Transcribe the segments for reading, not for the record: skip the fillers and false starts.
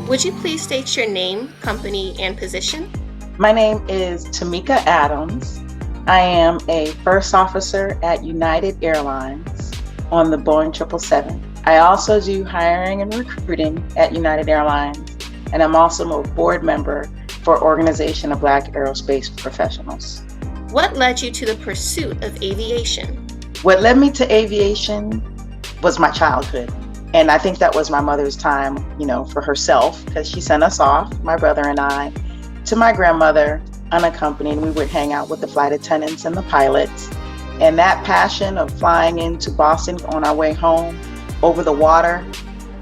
Would you please state your name, company, and position? My name is Tomica Adams. I am a first officer at United Airlines on the Boeing 777. I also do hiring and recruiting at United Airlines, and I'm also a board member for Organization of Black Aerospace Professionals. What led you to the pursuit of aviation? What led me to aviation was my childhood. And I think that was my mother's time, for herself, because she sent us off, my brother and I, to my grandmother unaccompanied. We would hang out with the flight attendants and the pilots. And that passion of flying into Boston on our way home over the water,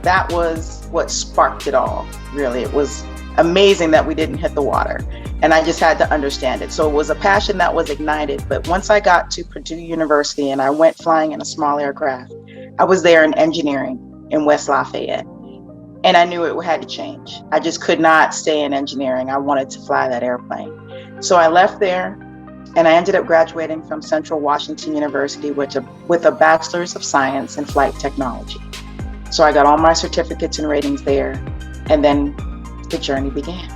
that was what sparked it all, really. It was amazing that we didn't hit the water. And I just had to understand it. So it was a passion that was ignited. But once I got to Purdue University and I went flying in a small aircraft, I was there in engineering in West Lafayette. And I knew it had to change. I just could not stay in engineering. I wanted to fly that airplane. So I left there and I ended up graduating from Central Washington University with a Bachelor's of Science in Flight Technology. So I got all my certificates and ratings there, and then the journey began.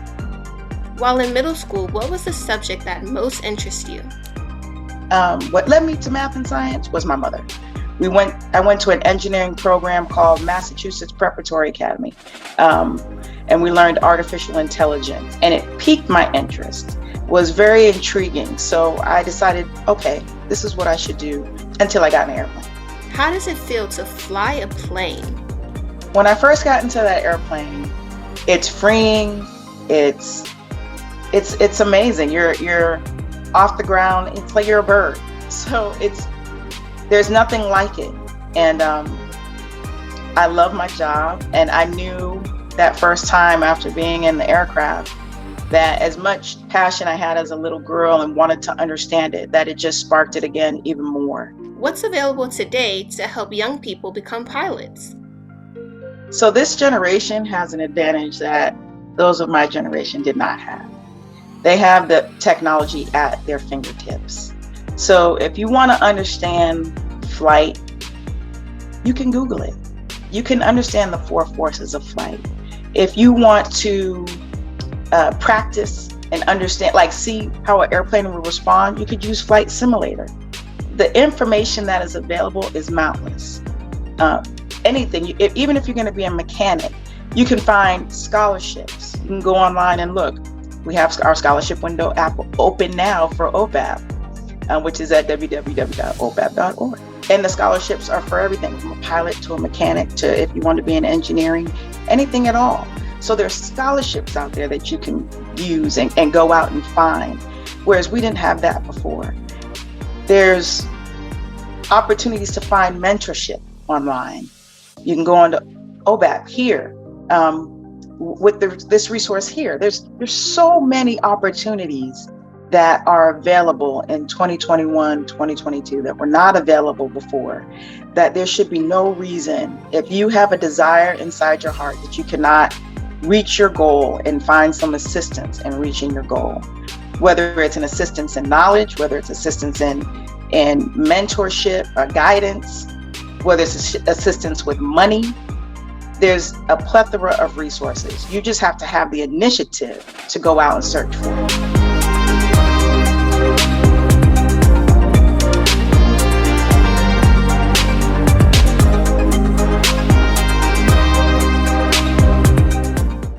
While in middle school, what was the subject that most interests you? What led me to math and science was my mother. I went to an engineering program called Massachusetts Preparatory Academy, and we learned artificial intelligence, and it piqued my interest. It was very intriguing, so I decided, okay, this is what I should do until I got an airplane. How does it feel to fly a plane? When I first got into that airplane, it's freeing. It's amazing. You're off the ground. It's like you're a bird. So there's nothing like it. And I love my job. And I knew that first time after being in the aircraft that as much passion I had as a little girl and wanted to understand it, that it just sparked it again even more. What's available today to help young people become pilots? So this generation has an advantage that those of my generation did not have. They have the technology at their fingertips. So if you want to understand flight, you can Google it. You can understand the four forces of flight. If you want to practice and understand, see how an airplane will respond, you could use Flight Simulator. The information that is available is mountainous. Anything, even if you're going to be a mechanic, you can find scholarships. You can go online and look. We have our scholarship window app open now for OPAB, which is at www.opab.org. And the scholarships are for everything from a pilot to a mechanic to if you want to be in engineering, anything at all. So there's scholarships out there that you can use and go out and find, whereas we didn't have that before. There's opportunities to find mentorship online. You can go on to OBAP here with this resource here. There's so many opportunities that are available in 2021, 2022 that were not available before, that there should be no reason, if you have a desire inside your heart, that you cannot reach your goal and find some assistance in reaching your goal. Whether it's an assistance in knowledge, whether it's assistance in mentorship or guidance, whether it's assistance with money, there's a plethora of resources. You just have to have the initiative to go out and search for it.